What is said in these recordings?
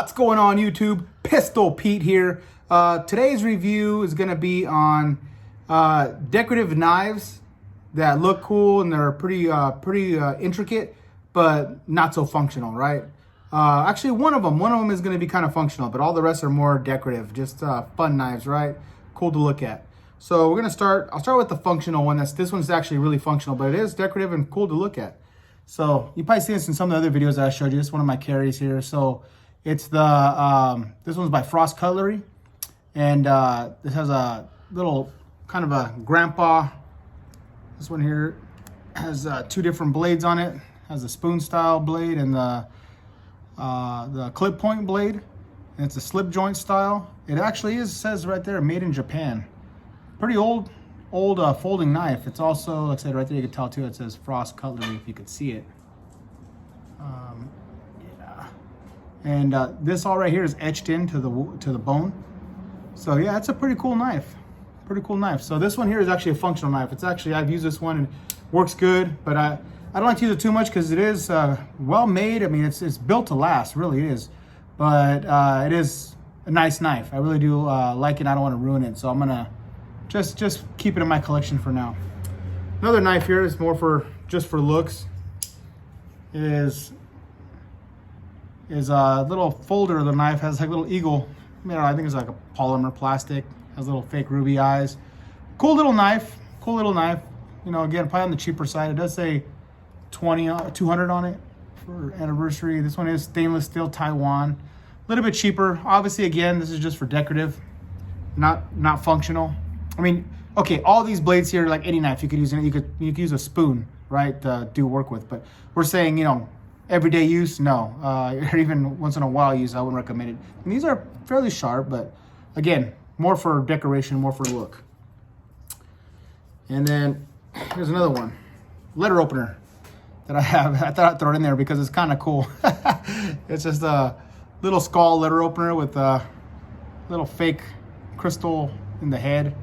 What's going on, YouTube? Pistol Pete here. Today's review is going to be on decorative knives that look cool and they're pretty intricate, but not so functional, right? Actually, one of them is going to be kind of functional, but all the rest are more decorative, just fun knives, right? Cool to look at. So we're going to start. I'll start with the functional one. This one's actually really functional, but it is decorative and cool to look at. So you probably see this in some of the other videos that I showed you. This is one of my carries here. So it's the, this one's by Cutlery. And this has a little kind of a grandpa. This one here has two different blades on it. Has a spoon style blade and the clip point blade. And it's a slip joint style. It actually says right there, made in Japan. Pretty old folding knife. It's also, like I said, right there you can tell too, it says Frost Cutlery if you could see it. Yeah. And this all right here is etched into the bone. So yeah, it's a pretty cool knife. Pretty cool knife. So this one here is actually a functional knife. It's actually, I've used this one and it works good, but I don't like to use it too much because it is well made. I mean, it's built to last, really it is. But it is a nice knife. I really do like it. I don't want to ruin it, so I'm gonna just keep it in my collection for now. Another knife here is more for just for looks. Is a little folder of the knife, has like a little eagle. I think it's like a polymer plastic, has little fake ruby eyes. Cool little knife, You know, again, probably on the cheaper side. It does say 200 on it for anniversary. This one is stainless steel Taiwan. A little bit cheaper. Obviously, again, this is just for decorative, not functional. I mean, okay, all these blades here, like any knife, you could use it. You could use a spoon, right, to do work with. But we're saying, you know, everyday use, no. Or even once in a while use, I wouldn't recommend it. And these are fairly sharp, but again, more for decoration, more for look. And then here's another one, letter opener that I have. I thought I'd throw it in there because it's kind of cool. It's just a little skull letter opener with a little fake crystal in the head.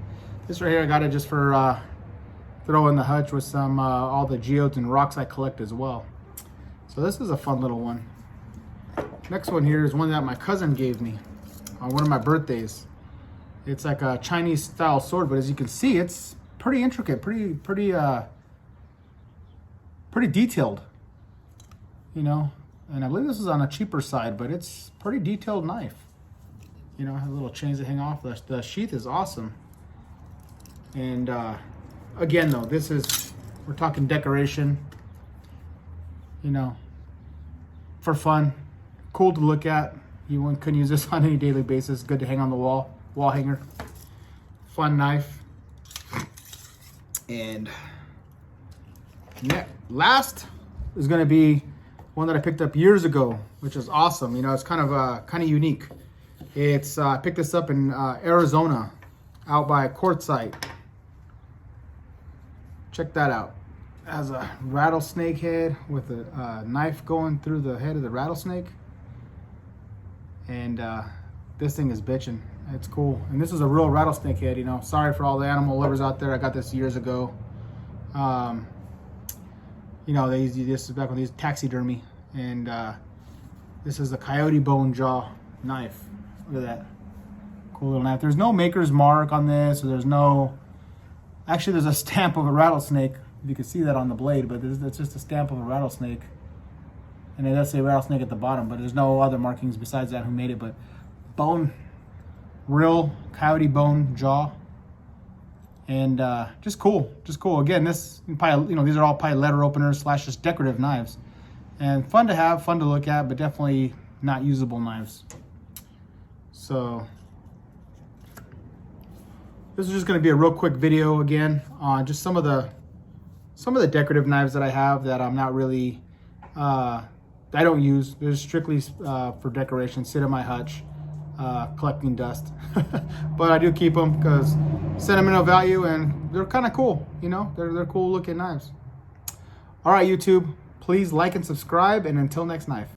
This right here, I got it just for throw in the hutch with some all the geodes and rocks I collect as well. So this is a fun little one. Next one here is one that my cousin gave me on one of my birthdays. It's like a Chinese style sword, but as you can see, it's pretty intricate, pretty detailed, you know. And I believe this is on a cheaper side, but it's pretty detailed knife. You know, has little chains that hang off. The sheath is awesome. And again, though, we're talking decoration, you know, for fun, cool to look at. You couldn't use this on any daily basis. Good to hang on the wall hanger. Fun knife. And last is going to be one that I picked up years ago, which is awesome. You know, it's kind of unique. It's I picked this up in Arizona, out by Quartzsite. Check that out. It has a rattlesnake head with a knife going through the head of the rattlesnake. And this thing is bitching. It's cool. And this is a real rattlesnake head, you know. Sorry for all the animal lovers out there. I got this years ago. You know, they used this back when they used taxidermy. And this is a coyote bone jaw knife. Look at that. Cool little knife. There's no maker's mark on this, so there's no... Actually, there's a stamp of a rattlesnake. You can see that on the blade, but it's just a stamp of a rattlesnake. And it does say rattlesnake at the bottom, but there's no other markings besides that who made it. But bone, real coyote bone jaw. And just cool. Again, this, probably, you know, these are all probably letter openers / just decorative knives. And fun to have, fun to look at, but definitely not usable knives. So this is just going to be a real quick video again on just some of the decorative knives that I have that I'm not really, I don't use. They're strictly for decoration, sit in my hutch, collecting dust. But I do keep them because sentimental value and they're kind of cool, you know, they're cool looking knives. All right, YouTube, please like and subscribe, and until next knife.